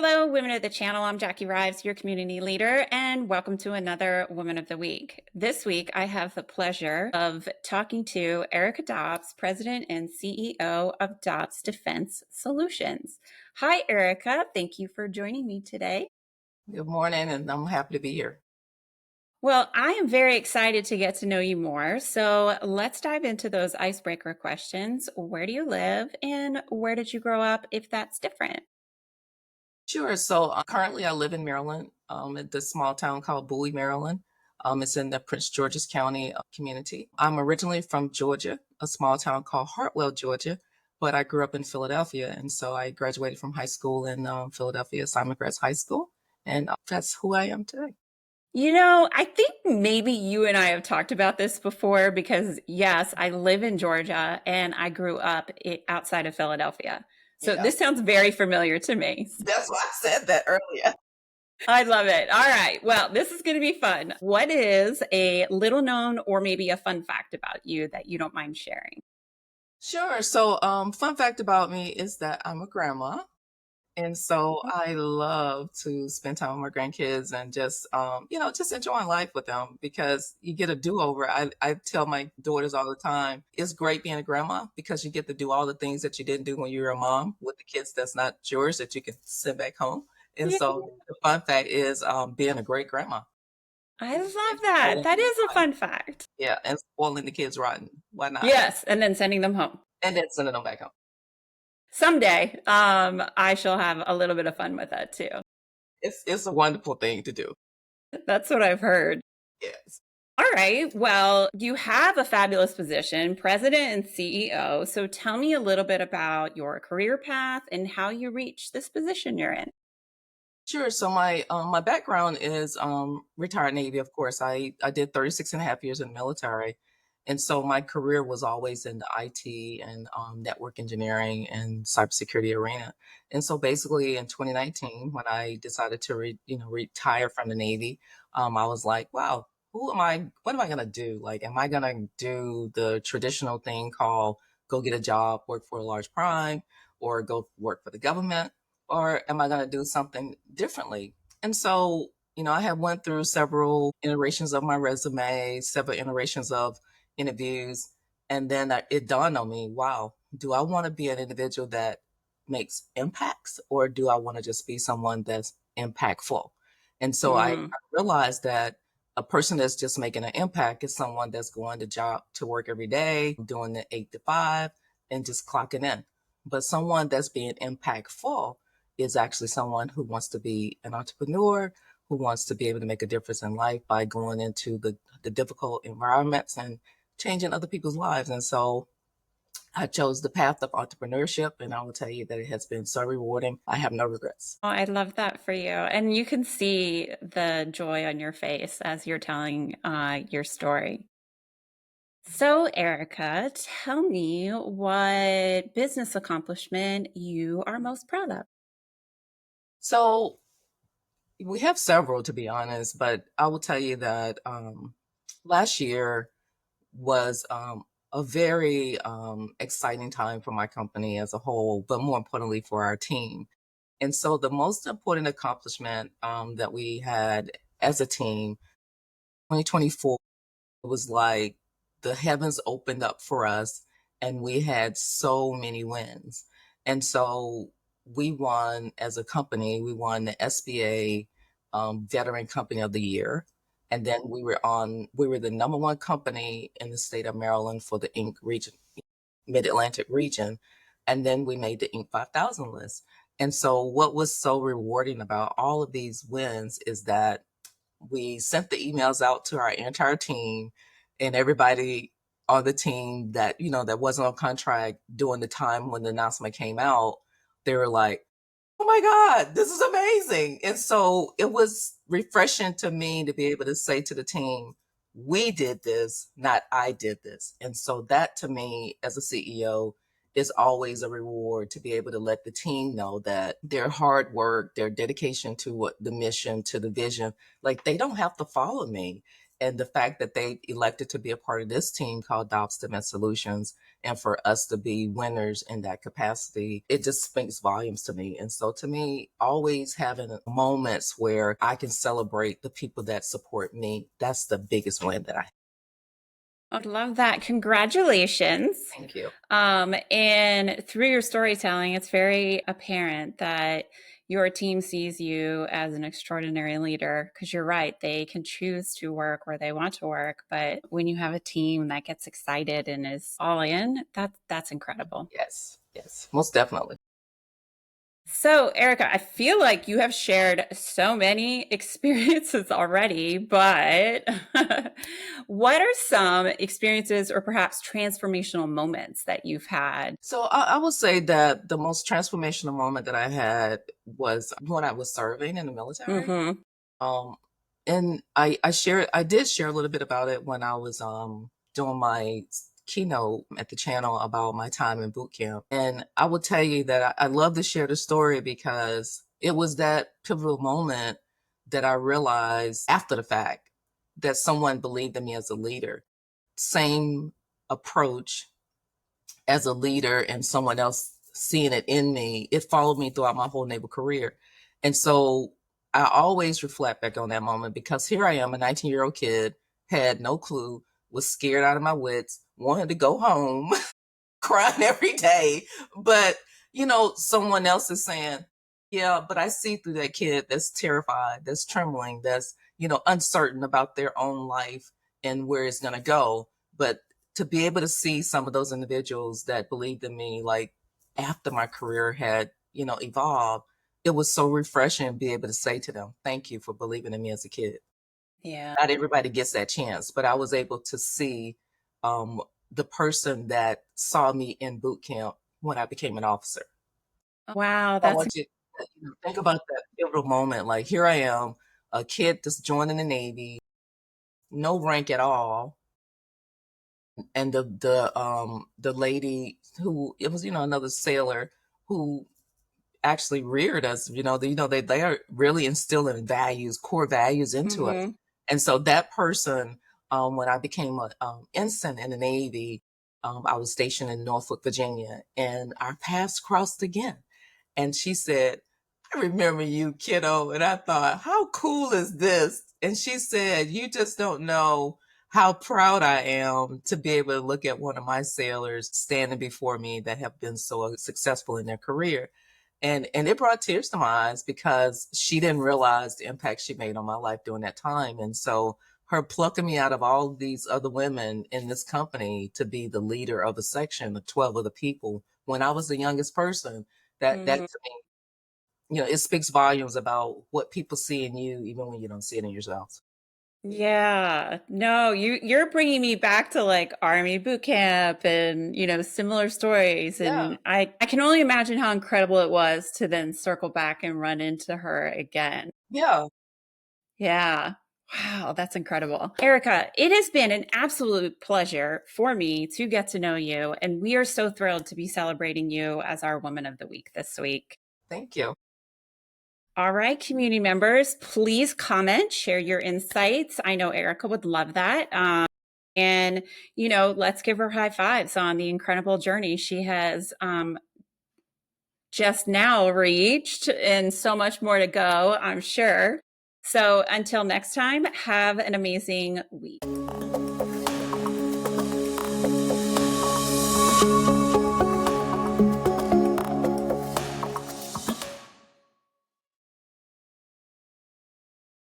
Hello, women of the channel. I'm Jacquie Rives, your community leader, and welcome to another Woman of the Week. This week, I have the pleasure of talking to Erica Dobbs, President and CEO of Dobbs Defense Solutions. Hi, Erica. Thank you for joining me today. Good morning, and I'm happy to be here. Well, I am very excited to get to know you more. So let's dive into those icebreaker questions. Where do you live, and where did you grow up, if that's different? Sure. So currently, I live in Maryland, in this small town called Bowie, Maryland. It's in the Prince George's County community. I'm originally from Georgia, a small town called Hartwell, Georgia, but I grew up in Philadelphia, and so I graduated from high school in Philadelphia, Simon Gratz High School, and that's who I am today. I think maybe you and I have talked about this before because, yes, I live in Georgia and I grew up outside of Philadelphia. So Yeah, this sounds very familiar to me. that's why I said that earlier. I love it. All right. Well, this is going to be fun. What is a little known or maybe a fun fact about you that you don't mind sharing? Sure. So, fun fact about me is that I'm a grandma. And so I love to spend time with my grandkids and just, just enjoying life with them because you get a do-over. I tell my daughters all the time, it's great being a grandma because you get to do all the things that you didn't do when you were a mom with the kids that's not yours that you can send back home. And Yeah, so the fun fact is being a great grandma I and love that. spoiling That them is a rotten. fun fact. Yeah, and spoiling the kids rotten. Why not? Yes. And then sending them home. And then sending them back home. Someday, I shall have a little bit of fun with that too. It's a wonderful thing to do. That's what I've heard. Yes. All right. Well, you have a fabulous position, president and CEO. So tell me a little bit about your career path and how you reached this position you're in. Sure. So my background is retired Navy, of course. I did 36 and a half years in the military. And so my career was always in the IT and network engineering and cybersecurity arena. And so basically in 2019, when I decided to retire from the Navy, I was like, wow, what am I gonna do? Like, am I gonna do the traditional thing called go get a job, work for a large prime, or go work for the government? Or am I going to do something differently? And so, I have went through several iterations of my resume, several iterations of interviews, and then it dawned on me, wow, do I want to be an individual that makes impacts, or do I want to just be someone that's impactful? And so I Mm, realized that a person that's just making an impact is someone that's going to job to work every day, doing the 8 to 5, and just clocking in. But someone that's being impactful is actually someone who wants to be an entrepreneur, who wants to be able to make a difference in life by going into the difficult environments and changing other people's lives. And so I chose the path of entrepreneurship, and I will tell you that it has been so rewarding. I have no regrets. oh, I love that for you. And you can see the joy on your face as you're telling your story. So, Erica, tell me what business accomplishment you are most proud of. So we have several, to be honest, but I will tell you that last year was a very exciting time for my company as a whole, but more importantly for our team. And so the most important accomplishment that we had as a team, 2024, was like the heavens opened up for us and we had so many wins. And so we won as a company, we won the SBA Veteran Company of the Year. And then we were the number one company in the state of Maryland for the Inc. region, Mid-Atlantic region. And then we made the Inc. 5000 list. And so what was so rewarding about all of these wins is that we sent the emails out to our entire team and everybody on the team that, that wasn't on contract during the time when the announcement came out. They were like, oh my God, this is amazing. And so it was refreshing to me to be able to say to the team, we did this, not I did this. And so that to me as a CEO is always a reward to be able to let the team know that their hard work, their dedication to what the mission, to the vision, like they don't have to follow me. And the fact that they elected to be a part of this team called Dobbs Solutions, and for us to be winners in that capacity, it just speaks volumes to me. And so to me, always having moments where I can celebrate the people that support me, that's the biggest win that I have. I love that. Congratulations. Thank you. And through your storytelling, it's very apparent that your team sees you as an extraordinary leader, because you're right. They can choose to work where they want to work. But when you have a team that gets excited and is all in, that's incredible. Yes, yes, most definitely. So, Erica, I feel like you have shared so many experiences already, but what are some experiences or perhaps transformational moments that you've had? So I will say that the most transformational moment that I had was when I was serving in the military. Mm-hmm. Um, and I did share a little bit about it when I was doing my keynote at the channel about my time in boot camp. And I will tell you that I love to share the story because it was that pivotal moment that I realized after the fact that someone believed in me as a leader. Same approach as a leader and someone else seeing it in me, it followed me throughout my whole naval career. And so I always reflect back on that moment because here I am, a 19-year-old kid, had no clue, was scared out of my wits, wanted to go home, crying every day. But, someone else is saying, yeah, but I see through that kid that's terrified, that's trembling, that's, uncertain about their own life and where it's going to go. But to be able to see some of those individuals that believed in me, like after my career had, evolved, it was so refreshing to be able to say to them, thank you for believing in me as a kid. Yeah. Not everybody gets that chance, but I was able to see um, the person that saw me in boot camp when I became an officer. Wow, I that's want you to think about that pivotal moment. Like here I am, a kid that's joining the Navy, no rank at all, and the lady who it was, another sailor who actually reared us. They are really instilling values, core values into us. mm-hmm. And so that person, when I became an ensign in the Navy, I was stationed in Norfolk, Virginia, and our paths crossed again. And she said, I remember you, kiddo. And I thought, how cool is this? And she said, you just don't know how proud I am to be able to look at one of my sailors standing before me that have been so successful in their career. And it brought tears to my eyes because she didn't realize the impact she made on my life during that time. And so her plucking me out of all these other women in this company to be the leader of a section of 12 other people when I was the youngest person, that Mm-hmm. to me, it speaks volumes about what people see in you, even when you don't see it in yourself. Yeah. No, you're bringing me back to like Army boot camp and, similar stories. Yeah. And I can only imagine how incredible it was to then circle back and run into her again. Yeah. Yeah. Wow, that's incredible. Erica, it has been an absolute pleasure for me to get to know you. And we are so thrilled to be celebrating you as our Woman of the Week this week. Thank you. All right, community members, please comment, share your insights. I know Erica would love that. And, let's give her high fives on the incredible journey she has just now reached, and so much more to go, I'm sure. So until next time, have an amazing week.